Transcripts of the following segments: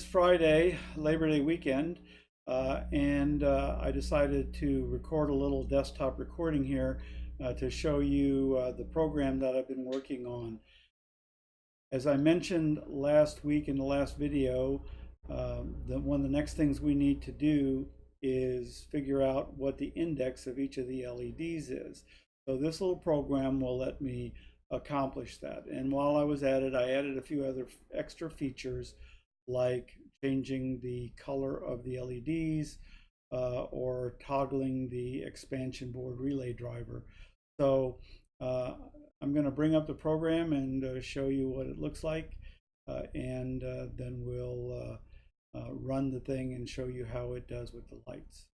it's Friday, Labor Day weekend, and I decided to record a little desktop recording here to show you the program that I've been working on. As I mentioned last week in the last video, one of the next things we need to do is figure out what the index of each of the LEDs is. So this little program will let me accomplish that. And while I was at it, I added a few other extra features like changing the color of the LEDs or toggling the expansion board relay driver. So I'm going to bring up the program and show you what it looks like, and then we'll run the thing and show you how it does with the lights.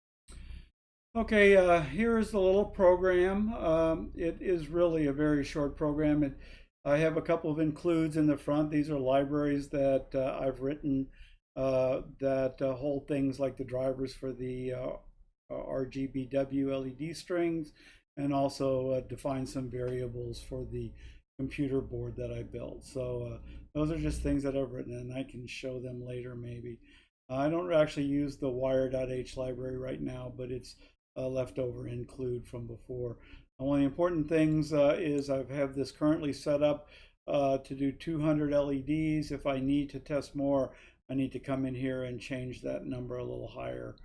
Okay, here's the little program. It is really a very short program. I have a couple of includes in the front. These are libraries that I've written that hold things like the drivers for the RGBW LED strings, and also define some variables for the computer board that I built. So those are just things that I've written, and I can show them later maybe. I don't actually use the wire.h library right now, but it's leftover include from before. One of the important things is I have this currently set up to do 200 LEDs. If I need to test more, I need to come in here and change that number a little higher.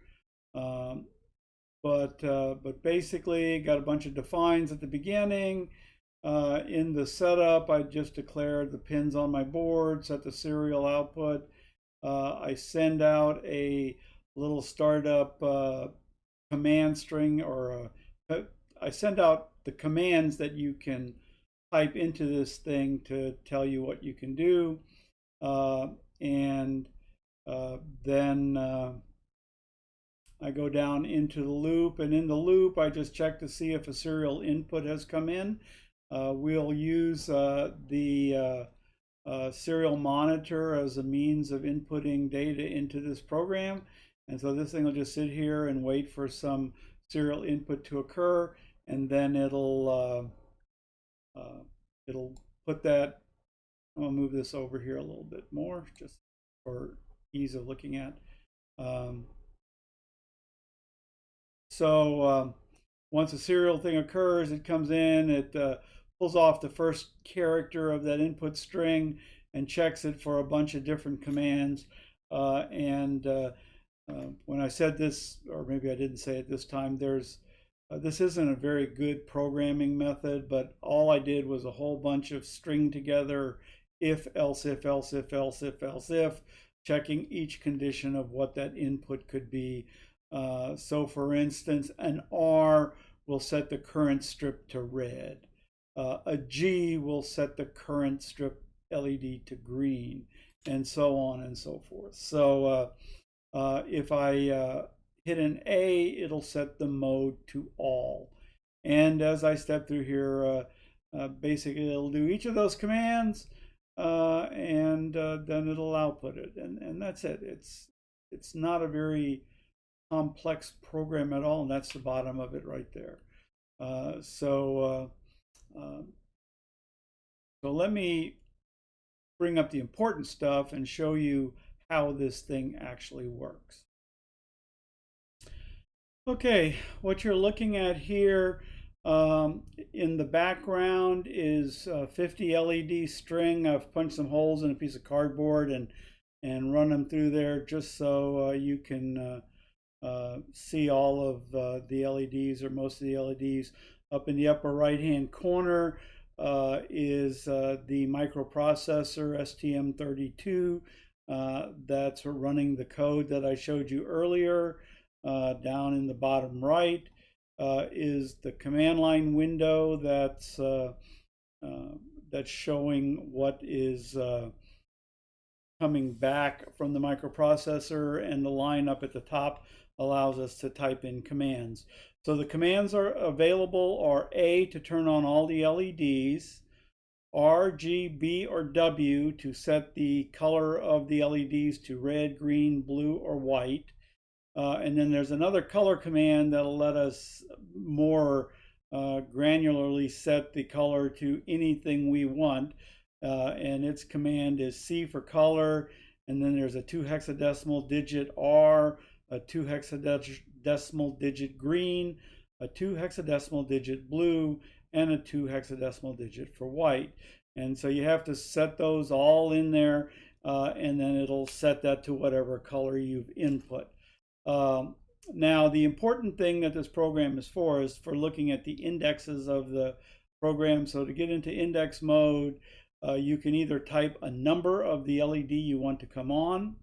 But basically, got a bunch of defines at the beginning. In the setup, I just declare the pins on my board, set the serial output. I send out a little startup command string, or I send out the commands that you can type into this thing to tell you what you can do. Then I go down into the loop, and in the loop I just check to see if a serial input has come in. We'll use the serial monitor as a means of inputting data into this program. And so this thing will just sit here and wait for some serial input to occur, and then it'll put that. I'm gonna move this over here a little bit more just for ease of looking at. Once a serial thing occurs, it comes in, it pulls off the first character of that input string and checks it for a bunch of different commands. When I said this, or maybe I didn't say it this time, this isn't a very good programming method, but all I did was a whole bunch of string together if, else if, else if, else if, else if, checking each condition of what that input could be. So for instance, an R will set the current strip to red. A G will set the current strip LED to green, and so on and so forth. So if I hit an A, it'll set the mode to all. And as I step through here, basically it'll do each of those commands, and then it'll output it. And that's it. It's not a very complex program at all, and that's the bottom of it right there. So let me bring up the important stuff and show you how this thing actually works. Okay, what you're looking at here in the background is 50 LED string. I've punched some holes in a piece of cardboard and run them through there just so you can see all of the LEDs, or most of the LEDs. Up in the upper right hand corner is the microprocessor STM32 that's running the code that I showed you earlier. Down in the bottom right is the command line window that's showing what is coming back from the microprocessor, and the line up at the top allows us to type in commands. So the commands are available are A, to turn on all the LEDs, R, G, B, or W to set the color of the LEDs to red, green, blue, or white. And then there's another color command that'll let us more granularly set the color to anything we want. And its command is C for color, and then there's a 2 hexadecimal digit R, a 2 hexadecimal digit green, a 2 hexadecimal digit blue, and a 2 hexadecimal digit for white. And so you have to set those all in there, and then it'll set that to whatever color you've input. Now, the important thing that this program is for looking at the indexes of the program. So to get into index mode, you can either type a number of the LED you want to come on,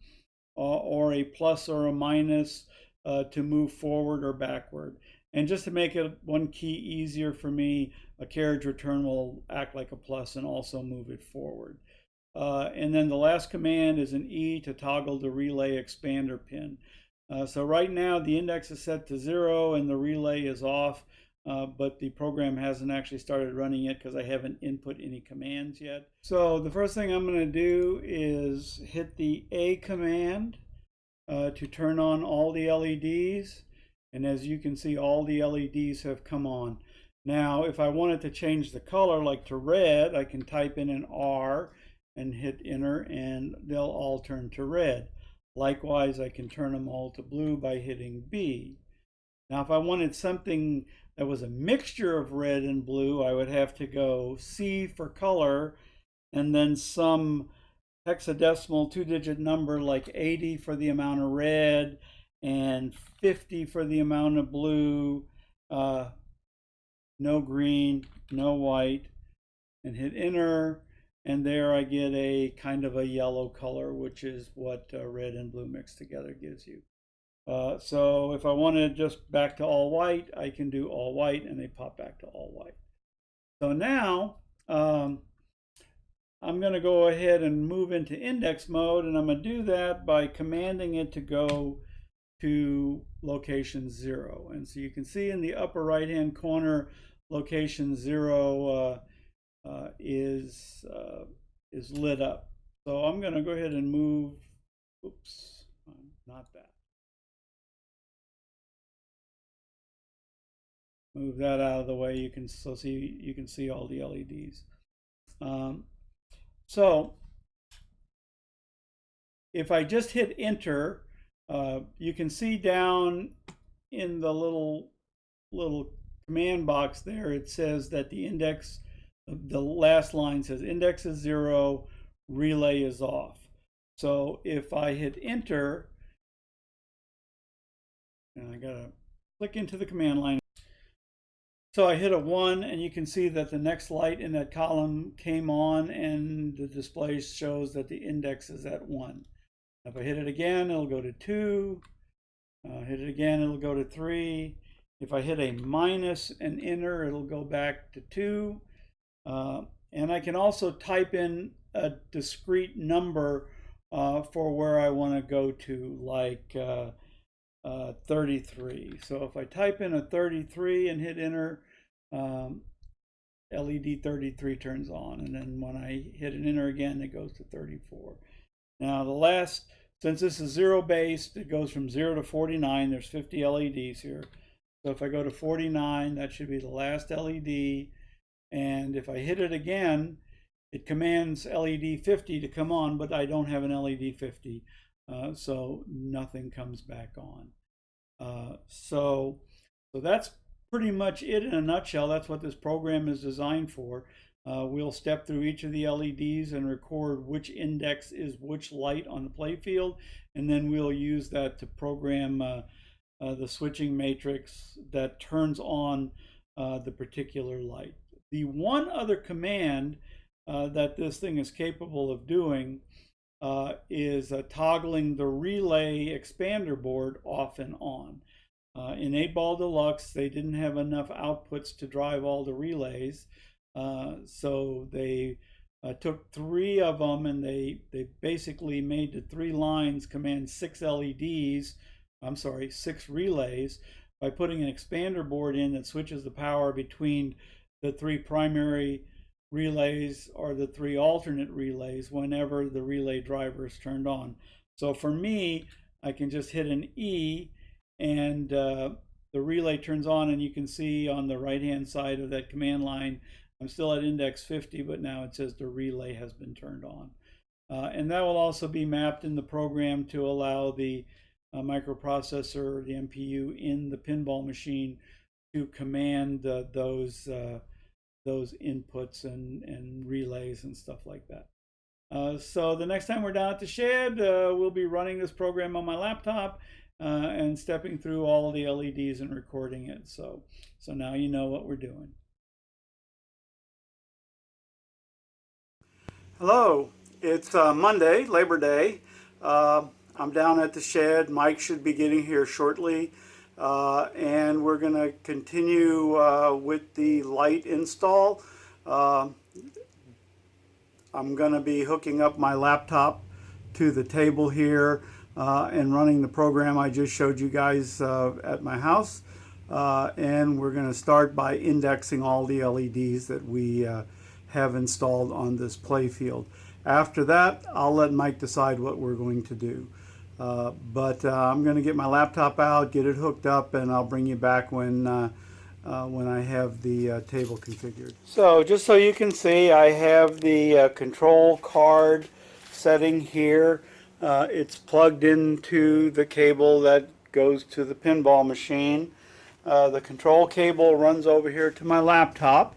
or a plus or a minus to move forward or backward. And just to make it one key easier for me, a carriage return will act like a plus and also move it forward. And then the last command is an E to toggle the relay expander pin. So right now the index is set to 0 and the relay is off, but the program hasn't actually started running yet because I haven't input any commands yet. So the first thing I'm going to do is hit the A command to turn on all the LEDs. And as you can see, all the LEDs have come on. Now, if I wanted to change the color, like to red, I can type in an R and hit enter, and they'll all turn to red. Likewise, I can turn them all to blue by hitting B. Now, if I wanted something that was a mixture of red and blue, I would have to go C for color, and then some hexadecimal two-digit number like 80 for the amount of red and 50 for the amount of blue, no green, no white, and hit enter. And there I get a kind of a yellow color, which is what red and blue mixed together gives you. So if I wanted just back to all white, I can do all white and they pop back to all white. So now I'm going to go ahead and move into index mode, and I'm going to do that by commanding it to go to location 0. And so you can see in the upper right hand corner, location 0 is lit up. So I'm going to go ahead and move, oops, not that. Move that out of the way. You can see all the LEDs. So if I just hit enter, you can see down in the little command box there, it says that the index, the last line says index is 0, relay is off. So if I hit enter, and I gotta click into the command line. So I hit a 1, and you can see that the next light in that column came on, and the display shows that the index is at 1. If I hit it again, it'll go to 2. Hit it again, it'll go to 3. If I hit a minus and enter, it'll go back to 2. And I can also type in a discrete number for where I want to go to, like 33. So if I type in a 33 and hit enter, LED 33 turns on, and then when I hit an enter again, it goes to 34. Now the last, since this is 0 based, it goes from 0 to 49. There's 50 LEDs here. So if I go to 49, that should be the last LED. And if I hit it again, it commands LED 50 to come on, but I don't have an LED 50, so nothing comes back on. So that's pretty much it in a nutshell. That's what this program is designed for. We'll step through each of the LEDs and record which index is which light on the playfield, and then we'll use that to program the switching matrix that turns on the particular light. The one other command that this thing is capable of doing is toggling the relay expander board off and on. In 8-Ball Deluxe, they didn't have enough outputs to drive all the relays, so they took 3 of them, and they basically made the 3 lines command 6 LEDs, I'm sorry, 6 relays, by putting an expander board in that switches the power between the 3 primary relays or the 3 alternate relays whenever the relay driver is turned on. So for me, I can just hit an E, and the relay turns on, and you can see on the right hand side of that command line, I'm still at index 50, but now it says the relay has been turned on. And that will also be mapped in the program to allow the microprocessor, the MPU in the pinball machine, to command those inputs and relays and stuff like that. So the next time we're down at the shed, we'll be running this program on my laptop and stepping through all the LEDs and recording it. So now you know what we're doing. Hello, it's Monday, Labor Day. I'm down at the shed. Mike should be getting here shortly. And we're going to continue with the light install. I'm going to be hooking up my laptop to the table here and running the program I just showed you guys at my house. And we're going to start by indexing all the LEDs that we have installed on this play field. After that, I'll let Mike decide what we're going to do. But I'm going to get my laptop out, get it hooked up, and I'll bring you back when I have the table configured. So just so you can see, I have the control card setting here. It's plugged into the cable that goes to the pinball machine. The control cable runs over here to my laptop.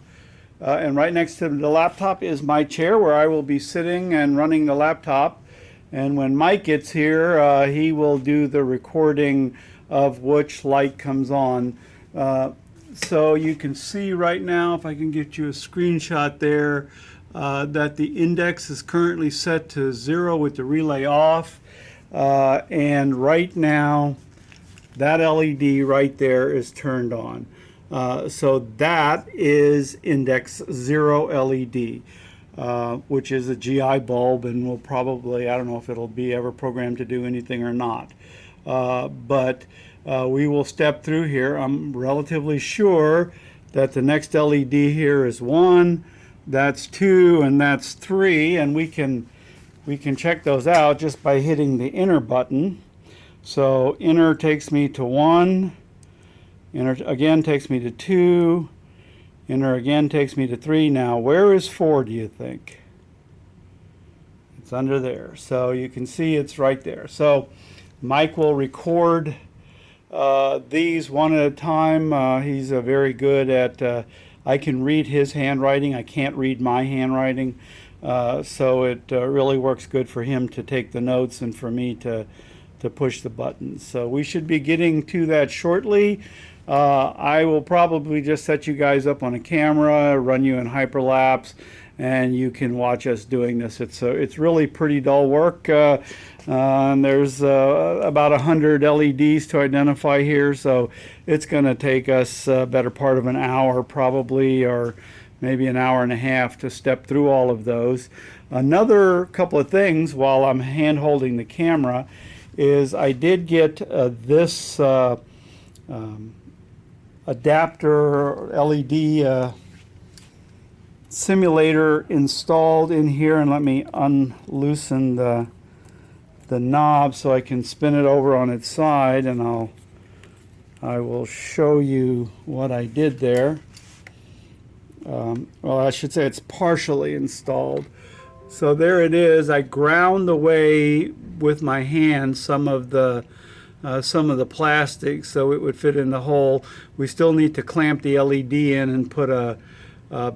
And right next to the laptop is my chair where I will be sitting and running the laptop. And when Mike gets here, he will do the recording of which light comes on. So you can see right now, if I can get you a screenshot there, that the index is currently set to 0 with the relay off. And right now, that LED right there is turned on. So that is index 0 LED. Which is a GI bulb, and will probably, I don't know if it'll be ever programmed to do anything or not. But we will step through here. I'm relatively sure that the next LED here is 1, that's 2, and that's 3, and we can check those out just by hitting the enter button. So enter takes me to 1, enter again takes me to 2, enter again takes me to 3. Now, where is 4, do you think? It's under there. So you can see it's right there. So Mike will record these one at a time. He's very good at, I can read his handwriting. I can't read my handwriting. So it really works good for him to take the notes and for me to push the buttons. So we should be getting to that shortly. I will probably just set you guys up on a camera, run you in hyperlapse, and you can watch us doing this. It's really pretty dull work. And there's about 100 LEDs to identify here, so it's going to take us a better part of an hour probably, or maybe an hour and a half to step through all of those. Another couple of things while I'm hand holding the camera is I did get this adapter LED simulator installed in here, and let me unloosen the knob so I can spin it over on its side, and I will show you what I did there. Well, I should say it's partially installed. So there it is. I ground away with my hand some of the plastic so it would fit in the hole. We still need to clamp the LED in and put a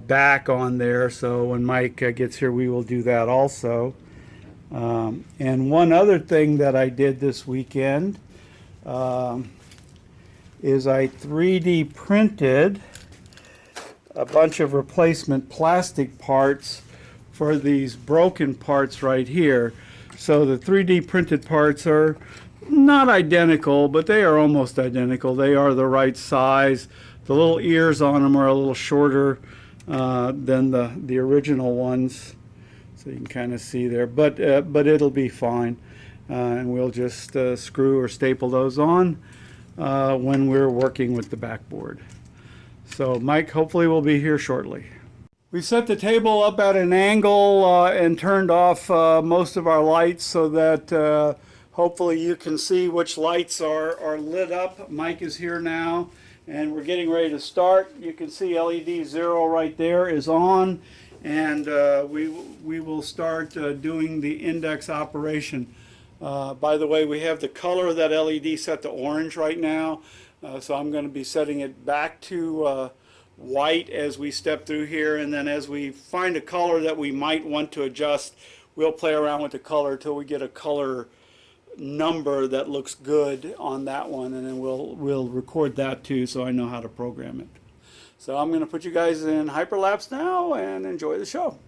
back on there, so when Mike gets here we will do that also. And one other thing that I did this weekend is I 3D printed a bunch of replacement plastic parts for these broken parts right here. So the 3D printed parts are not identical, but they are almost identical. They are the right size. The little ears on them are a little shorter than the original ones, so you can kind of see there. But it'll be fine, and we'll just screw or staple those on when we're working with the backboard. So Mike hopefully will be here shortly. We set the table up at an angle and turned off most of our lights so that hopefully you can see which lights are lit up. Mike is here now, and we're getting ready to start. You can see LED 0 right there is on, and we will start doing the index operation. By the way, we have the color of that LED set to orange right now, so I'm going to be setting it back to white as we step through here, and then as we find a color that we might want to adjust, we'll play around with the color till we get a color number that looks good on that one, and then we'll record that too, so I know how to program it. So I'm going to put you guys in hyperlapse now and enjoy the show.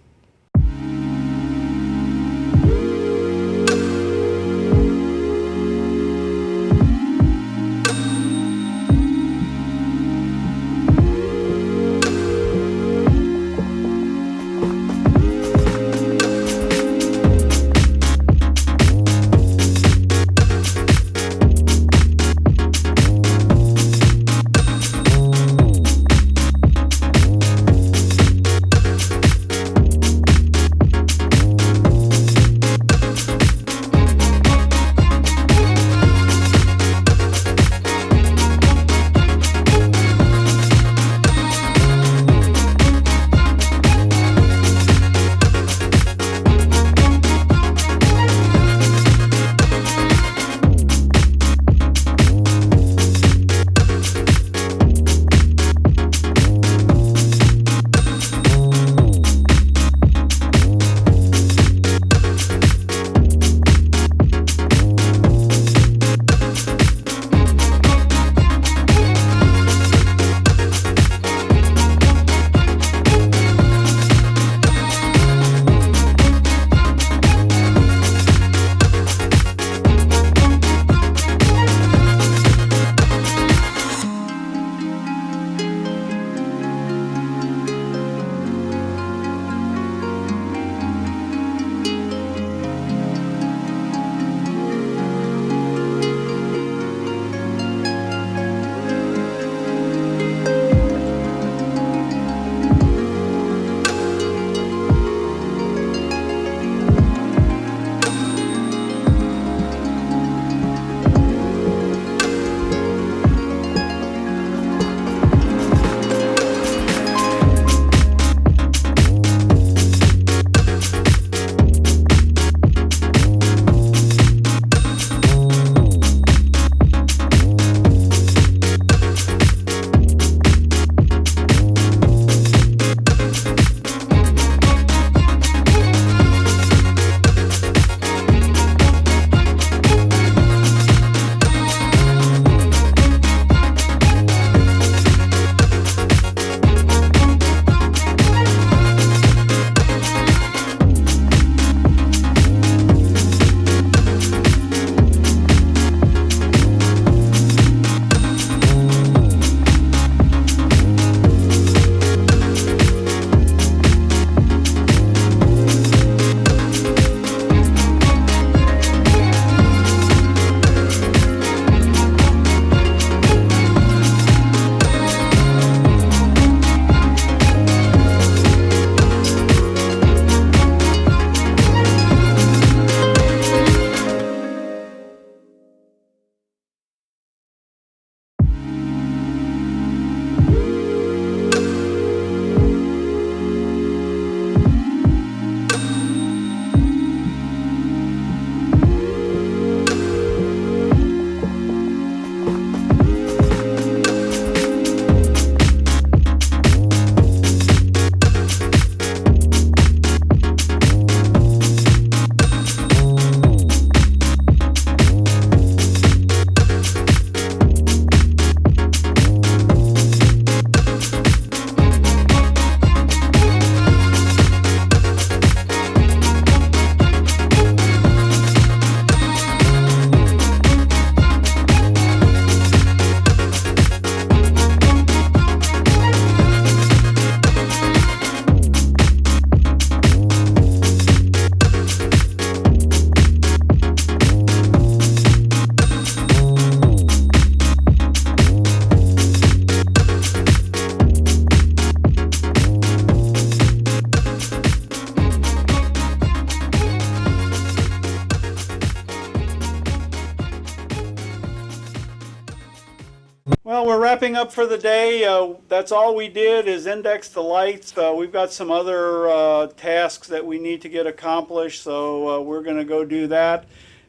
Well, we're wrapping up for the day. That's all we did is index the lights. We've got some other tasks that we need to get accomplished, so we're going to go do that.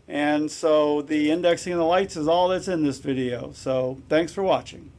And so the indexing of the lights is all that's in this video. So thanks for watching.